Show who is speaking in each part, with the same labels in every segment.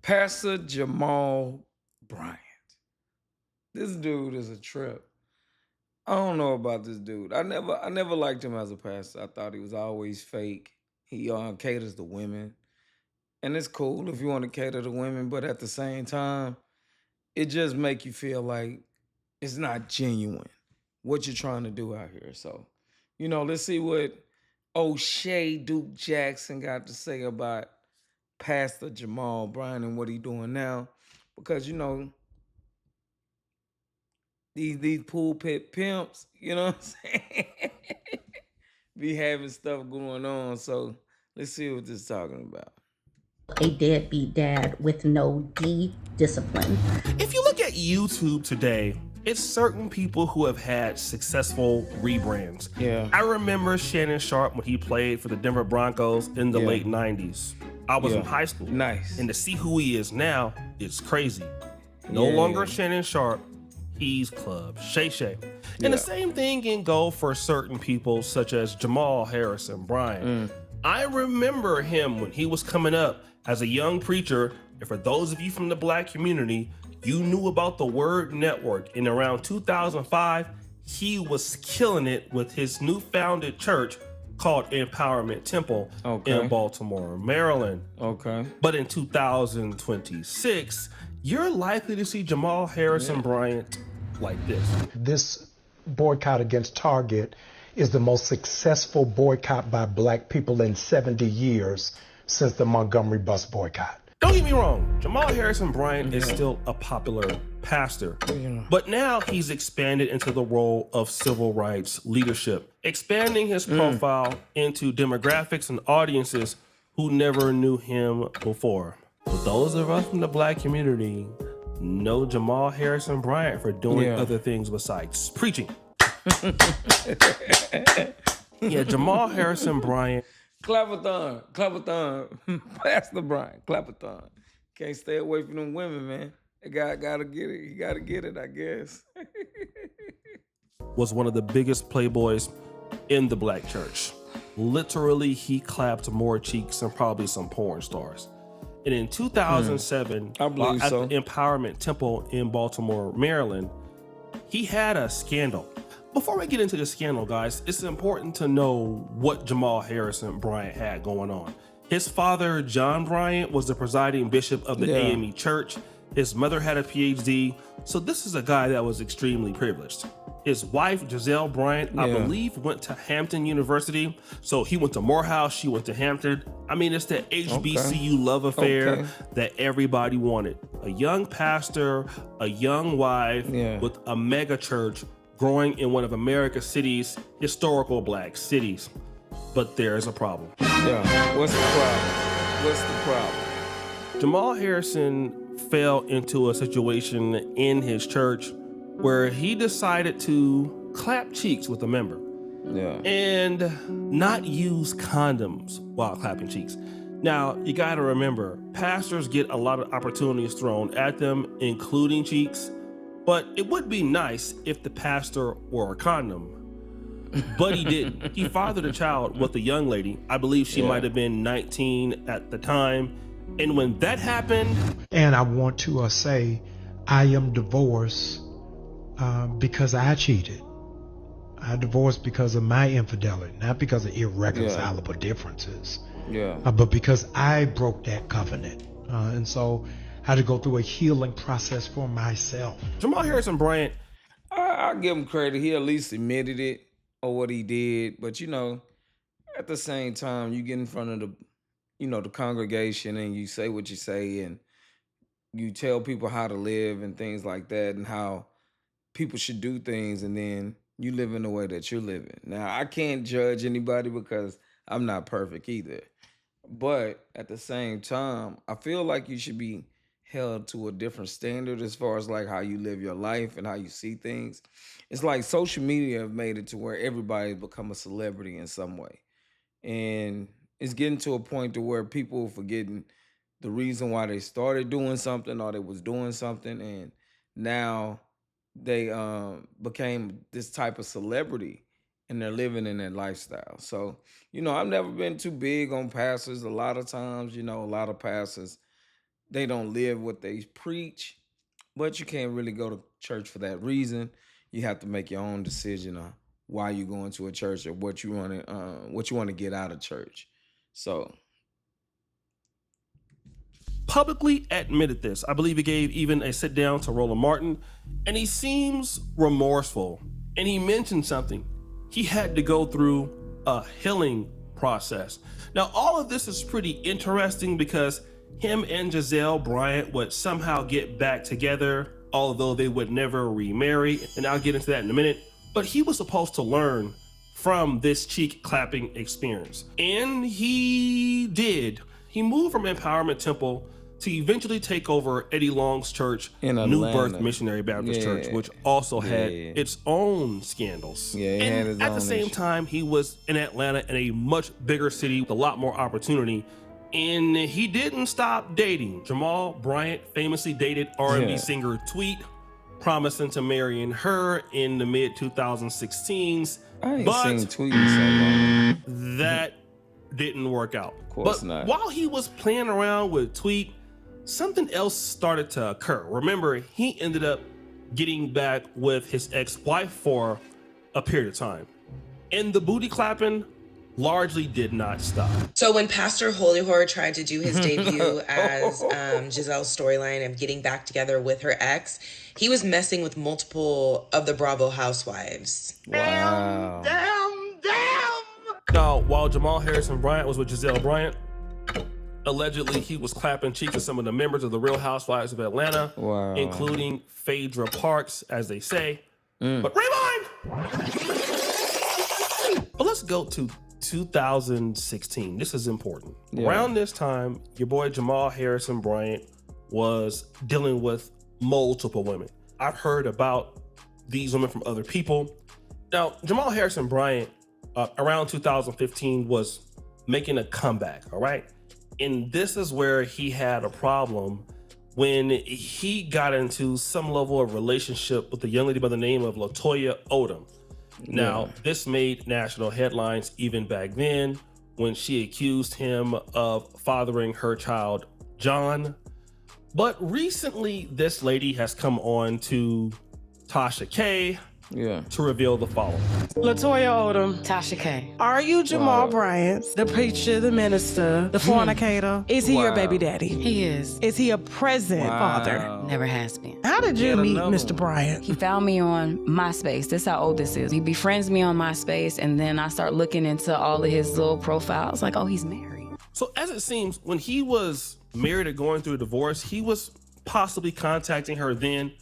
Speaker 1: Pastor Jamal Bryant. This dude is a trip. I don't know about this dude. I never liked him as a pastor. I thought he was always fake. He caters to women. And it's cool if you want to cater to women, but at the same time, it just make you feel like it's not genuine what you're trying to do out here. So, let's see what O'Shea Duke Jackson got to say about Pastor Jamal Bryant and what he doing now. Because these pulpit pimps, you know what I'm saying? Be having stuff going on. So let's see what this is talking about.
Speaker 2: A deadbeat dad with no discipline.
Speaker 3: If you look at YouTube today, it's certain people who have had successful rebrands.
Speaker 1: Yeah.
Speaker 3: I remember Shannon Sharp when he played for the Denver Broncos in the late 90s. I was in high school.
Speaker 1: Nice.
Speaker 3: And to see who he is now, it's crazy. No longer Shannon Sharp, he's Club Shay Shay. And the same thing can go for certain people such as Jamal Harrison Bryant. I remember him when he was coming up as a young preacher, and for those of you from the Black community, you knew about the Word Network. In around 2005, he was killing it with his new founded church called Empowerment Temple in Baltimore, Maryland.
Speaker 1: Okay.
Speaker 3: But in 2026, you're likely to see Jamal Harrison Bryant like this.
Speaker 4: This boycott against Target is the most successful boycott by Black people in 70 years since the Montgomery bus boycott.
Speaker 3: Don't get me wrong, Jamal Harrison Bryant is still a popular pastor, but now he's expanded into the role of civil rights leadership, expanding his profile into demographics and audiences who never knew him before. But those of us from the Black community know Jamal Harrison Bryant for doing other things besides preaching. Jamal Harrison Bryant.
Speaker 1: Clapathon. Pastor Bryant, Clapathon. Can't stay away from them women, man. The guy gotta get it. He gotta get it, I guess.
Speaker 3: Was one of the biggest playboys in the Black church. Literally, he clapped more cheeks than probably some porn stars. And in 2007,
Speaker 1: I believe
Speaker 3: at
Speaker 1: so.
Speaker 3: the Empowerment Temple in Baltimore, Maryland, he had a scandal. Before we get into the scandal, guys, it's important to know what Jamal Harrison Bryant had going on. His father, John Bryant, was the presiding bishop of the AME Church. His mother had a PhD, so this is a guy that was extremely privileged. His wife, Giselle Bryant, I believe, went to Hampton University. So he went to Morehouse, she went to Hampton. I mean, it's the HBCU love affair that everybody wanted. A young pastor, a young wife with a mega church growing in one of America's cities, historical Black cities. But there's a problem.
Speaker 1: What's the problem?
Speaker 3: Jamal Harrison fell into a situation in his church where he decided to clap cheeks with a member and not use condoms while clapping cheeks. Now, you got to remember, pastors get a lot of opportunities thrown at them, including cheeks, but it would be nice if the pastor wore a condom. But he didn't. He fathered a child with a young lady. I believe she might have been 19 at the time. And when that happened...
Speaker 4: And I want to say, I am divorced because I cheated. I divorced because of my infidelity, not because of irreconcilable differences. But because I broke that covenant. And so I had to go through a healing process for myself.
Speaker 3: Jamal Harrison Bryant,
Speaker 1: I'll give him credit. He at least admitted it or what he did. But, at the same time, you get in front of the congregation and you say what you say and you tell people how to live and things like that and how people should do things, and then you live in the way that you're living. Now, I can't judge anybody because I'm not perfect either. But at the same time, I feel like you should be held to a different standard as far as like how you live your life and how you see things. It's like social media have made it to where everybody's become a celebrity in some way. And it's getting to a point to where people are forgetting the reason why they started doing something or they was doing something, and now they became this type of celebrity and they're living in that lifestyle. So, I've never been too big on pastors. A lot of times, a lot of pastors, they don't live what they preach, but you can't really go to church for that reason. You have to make your own decision on why you're going to a church or what you want to get out of church. So
Speaker 3: publicly admitted this. I believe he gave even a sit down to Roland Martin, and he seems remorseful. And he mentioned something. He had to go through a healing process. Now, all of this is pretty interesting because him and Giselle Bryant would somehow get back together, although they would never remarry. And I'll get into that in a minute. But he was supposed to learn from this cheek clapping experience. And he did. He moved from Empowerment Temple to eventually take over Eddie Long's church,
Speaker 1: in
Speaker 3: New
Speaker 1: Atlanta.
Speaker 3: Birth Missionary Baptist Church, which also had its own scandals.
Speaker 1: Yeah, he had his
Speaker 3: at
Speaker 1: own
Speaker 3: the same
Speaker 1: issue.
Speaker 3: time, he was in Atlanta in a much bigger city with a lot more opportunity. And he didn't stop dating. Jamal Bryant famously dated R&B singer Tweet, promising to marry her in the mid 2016s.
Speaker 1: I ain't
Speaker 3: but
Speaker 1: seen Tweet in so long.
Speaker 3: that didn't work out.
Speaker 1: Of course
Speaker 3: But
Speaker 1: not.
Speaker 3: while he was playing around with Tweet, something else started to occur. Remember, he ended up getting back with his ex-wife for a period of time. And the booty clapping largely did not stop.
Speaker 5: So when Pastor Holy Whore tried to do his debut as Giselle's storyline of getting back together with her ex, he was messing with multiple of the Bravo housewives.
Speaker 1: Wow.
Speaker 3: Now, while Jamal Harrison Bryant was with Giselle Bryant, allegedly he was clapping cheeks to some of the members of the Real Housewives of Atlanta,
Speaker 1: Wow.
Speaker 3: including Phaedra Parks, as they say. But rewind! But let's go to 2016. This is important.
Speaker 1: Yeah.
Speaker 3: Around this time, your boy Jamal Harrison Bryant was dealing with multiple women. I've heard about these women from other people. Now, Jamal Harrison Bryant, around 2015, was making a comeback, all right? And this is where he had a problem when he got into some level of relationship with a young lady by the name of LaToya Odom. Now, this made national headlines even back then when she accused him of fathering her child, John. But recently, this lady has come on to Tasha K to reveal the following.
Speaker 6: LaToya Odom,
Speaker 7: Tasha K.
Speaker 6: are you Jamal Bryant, the preacher, the minister, the fornicator? Is he your baby daddy?
Speaker 7: He is.
Speaker 6: Is he a present father?
Speaker 7: Never has been.
Speaker 6: How did you
Speaker 1: Yet
Speaker 6: meet
Speaker 1: another
Speaker 6: Mr.
Speaker 1: one.
Speaker 6: Bryant?
Speaker 7: He found me on MySpace. That's how old this is. He befriends me on MySpace, and then I start looking into all of his little profiles. Like, oh, he's married.
Speaker 3: So as it seems, when he was married or going through a divorce, he was possibly contacting her then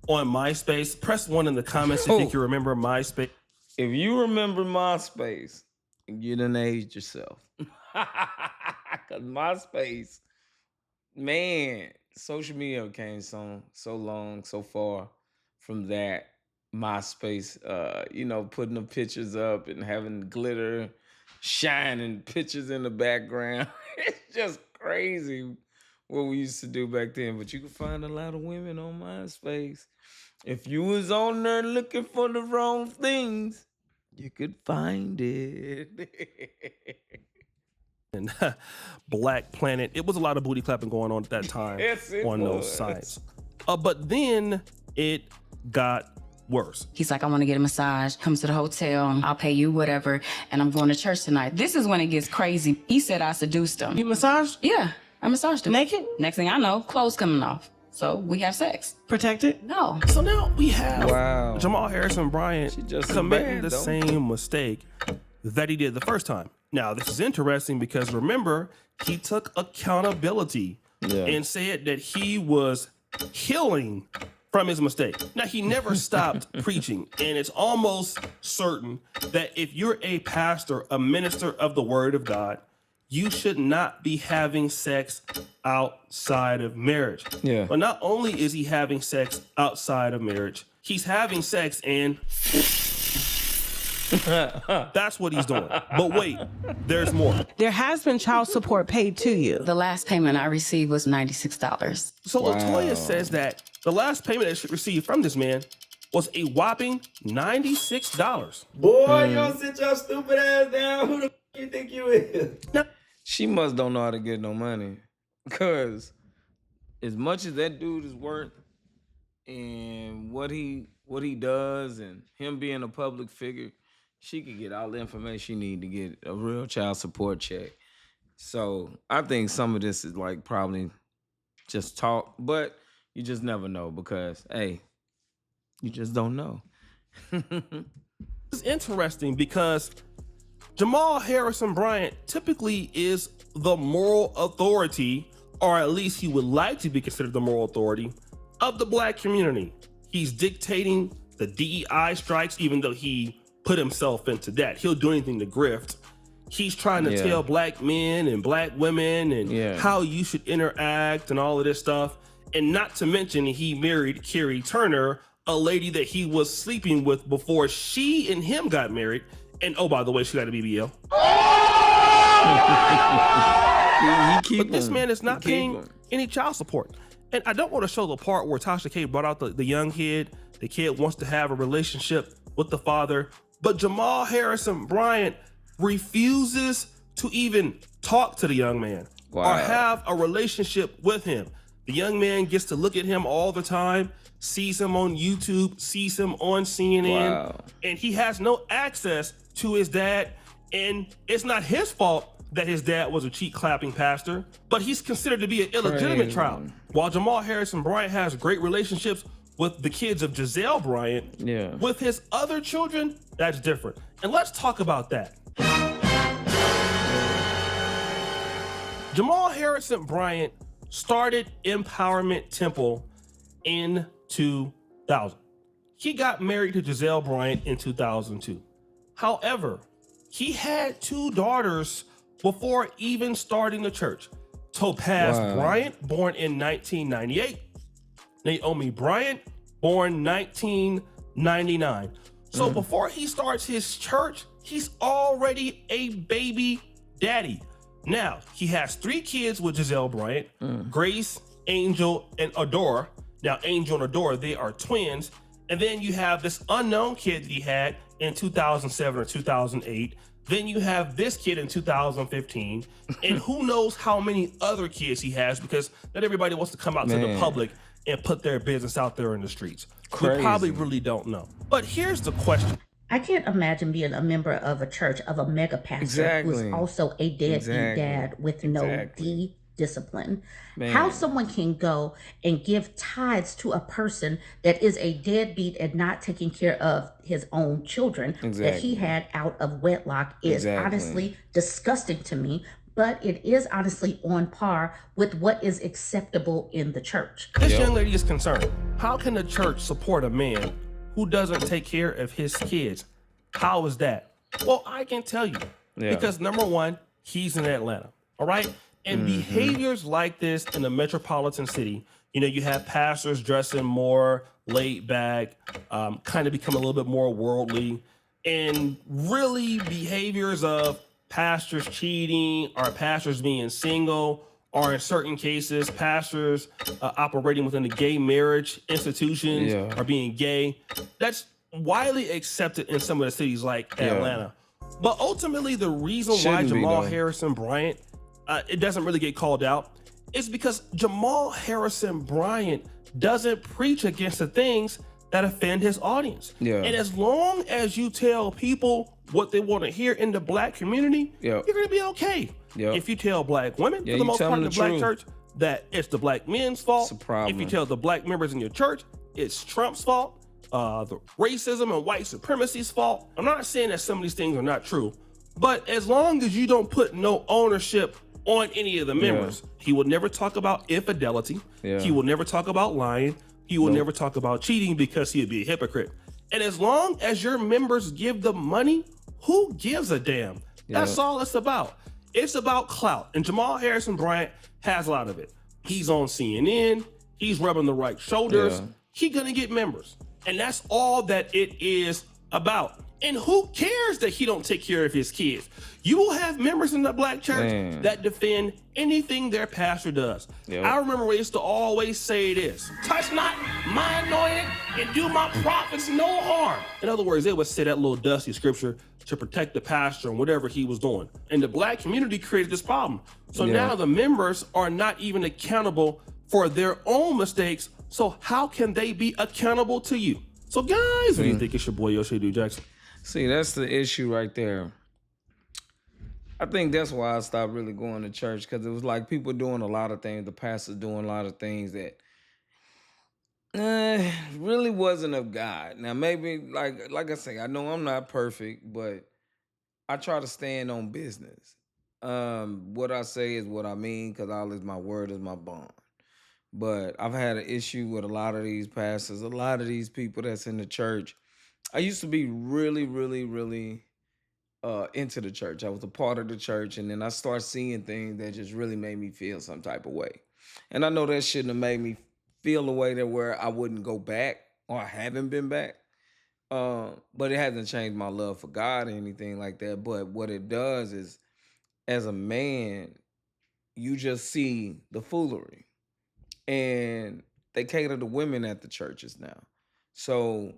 Speaker 3: on MySpace. Press 1 in the comments if you remember MySpace.
Speaker 1: If you remember MySpace, you done aged yourself. Cause MySpace, man, social media came so long, so far from that. MySpace, putting the pictures up and having glitter, shining pictures in the background. It's just crazy what we used to do back then. But you could find a lot of women on MySpace. If you was on there looking for the wrong things, you could find it.
Speaker 3: And Black Planet. It was a lot of booty clapping going on at that time
Speaker 1: Yes, it
Speaker 3: on those
Speaker 1: was.
Speaker 3: sites. But then it got worse.
Speaker 7: He's like, I want to get a massage. Comes to the hotel. I'll pay you whatever. And I'm going to church tonight. This is when it gets crazy. He said I seduced him.
Speaker 6: You massaged?
Speaker 7: Yeah, I massaged him.
Speaker 6: Naked?
Speaker 7: Next thing I know, clothes coming off. So we have sex.
Speaker 6: Protected?
Speaker 7: No.
Speaker 3: So now we have
Speaker 1: Wow.
Speaker 3: Jamal Harrison Bryant
Speaker 1: She just as
Speaker 3: committing
Speaker 1: bad,
Speaker 3: the
Speaker 1: though.
Speaker 3: same mistake that he did the first time. Now, this is interesting because remember, he took accountability and said that he was healing from his mistake. Now, he never stopped preaching, and it's almost certain that if you're a pastor, a minister of the word of God, you should not be having sex outside of marriage.
Speaker 1: Yeah.
Speaker 3: But not only is he having sex outside of marriage, he's having sex and that's what he's doing. But wait, there's more.
Speaker 6: There has been child support paid to you.
Speaker 7: The last payment I received was $96.
Speaker 3: So LaToya says that the last payment that she received from this man was a whopping $96.
Speaker 1: Boy, you don't sit your stupid ass down. Who the you think you is?
Speaker 3: Now,
Speaker 1: She must don't know how to get no money. Cause as much as that dude is worth and what he does and him being a public figure, she could get all the information she need to get a real child support check. So I think some of this is like probably just talk, but you just never know because, hey, you just don't know.
Speaker 3: It's interesting because Jamal Harrison Bryant typically is the moral authority, or at least he would like to be considered the moral authority of the black community. He's dictating the DEI strikes, even though he put himself into that. He'll do anything to grift. He's trying to tell black men and black women and how you should interact and all of this stuff. And not to mention, he married Carrie Turner, a lady that he was sleeping with before she and him got married. And oh, by the way, she got a BBL. But this man is not paying any child support. And I don't want to show the part where Tasha K brought out the young kid. The kid wants to have a relationship with the father. But Jamal Harrison Bryant refuses to even talk to the young man or have a relationship with him. The young man gets to look at him all the time, sees him on YouTube, sees him on CNN, and he has no access to his dad. And it's not his fault that his dad was a cheek-clapping pastor, but he's considered to be an illegitimate child. While Jamal Harrison Bryant has great relationships with the kids of Giselle Bryant, with his other children, that's different. And let's talk about that. Jamal Harrison Bryant started Empowerment Temple in 2000. He got married to Giselle Bryant in 2002. However, he had 2 daughters before even starting the church. Topaz Bryant, born in 1998. Naomi Bryant, born 1999. So before he starts his church, he's already a baby daddy. Now, he has 3 kids with Giselle Bryant, Grace, Angel, and Adora. Now, Angel and Adora, they are twins. And then you have this unknown kid that he had in 2007 or 2008. Then you have this kid in 2015. And who knows how many other kids he has, because not everybody wants to come out to the public and put their business out there in the streets. We probably really don't know. But here's the question.
Speaker 2: I can't imagine being a member of a church of a mega pastor who's also a deadbeat dad with no discipline. How someone can go and give tithes to a person that is a deadbeat and not taking care of his own children that he had out of wedlock is honestly disgusting to me. But it is honestly on par with what is acceptable in the church.
Speaker 3: This young lady is concerned. How can the church support a man who doesn't take care of his kids? How is that? Well, I can tell you. Because number one, he's in Atlanta, all right? And behaviors like this in a metropolitan city, you know, you have pastors dressing more laid back, kind of become a little bit more worldly, and really behaviors of pastors cheating or pastors being single, or in certain cases, pastors operating within the gay marriage institutions or being gay. That's widely accepted in some of the cities like Atlanta. But ultimately, the reason why Jamal Harrison Bryant, it doesn't really get called out is because Jamal Harrison Bryant doesn't preach against the things that offend his audience. And as long as you tell people what they want to hear in the black community, you're going to be okay. If you tell black women, for the most part in the black church, that it's the black men's fault. If you tell the black members in your church, it's Trump's fault, the racism and white supremacy's fault. I'm not saying that some of these things are not true, but as long as you don't put no ownership on any of the members, he will never talk about infidelity. He will never talk about lying. He will never talk about cheating because he'd be a hypocrite. And as long as your members give the money, who gives a damn? That's all it's about. It's about clout. And Jamal Harrison Bryant has a lot of it. He's on CNN. He's rubbing the right shoulders. He's going to get members. And that's all that it is about. And who cares that he don't take care of his kids? You will have members in the black church that defend anything their pastor does. I remember we used to always say this: touch not my anointed and do my prophets no harm. In other words, they would say that little dusty scripture to protect the pastor and whatever he was doing. And the black community created this problem. So now the members are not even accountable for their own mistakes. So how can they be accountable to you? So guys, what do you think? It's your boy Yoshi Dude Jackson.
Speaker 1: See, that's the issue right there. I think that's why I stopped really going to church, because it was like people doing a lot of things, the pastors doing a lot of things that really wasn't of God. Now, maybe, like I say, I know I'm not perfect, but I try to stand on business. What I say is what I mean, because my word is my bond. But I've had an issue with a lot of these pastors, a lot of these people that's in the church. I used to be really, really, really into the church. I was a part of the church, and then I started seeing things that just really made me feel some type of way. And I know that shouldn't have made me feel a way that where I wouldn't go back, or I haven't been back. But it hasn't changed my love for God or anything like that. But what it does is, as a man, you just see the foolery. And they cater to women at the churches now. So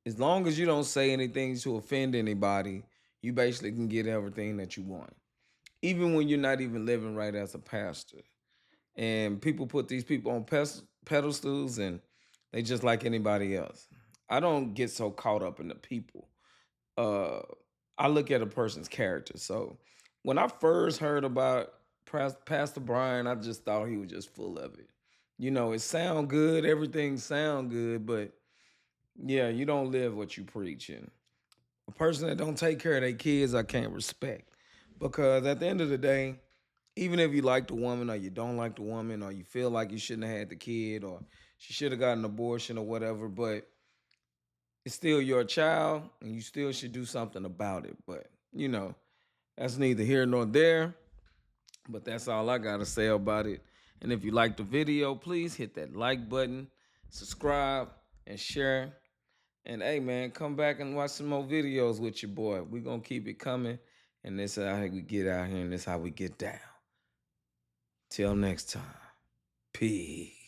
Speaker 1: as long as you don't say anything to offend anybody, you basically can get everything that you want, even when you're not even living right as a pastor. And people put these people on pedestals, and they just like anybody else. I don't get so caught up in the people. I look at a person's character. So when I first heard about Pastor Brian, I just thought he was just full of it. You know, it sound good, everything sound good, but yeah, you don't live what you preach. And a person that don't take care of their kids, I can't respect. Because at the end of the day, even if you like the woman, or you don't like the woman, or you feel like you shouldn't have had the kid, or she should have gotten an abortion or whatever, but it's still your child, and you still should do something about it. But, you know, that's neither here nor there. But that's all I got to say about it. And if you like the video, please hit that like button, subscribe, and share. And hey, man, come back and watch some more videos with your boy. We're going to keep it coming. And this is how we get out here, and this is how we get down. Till next time. Peace.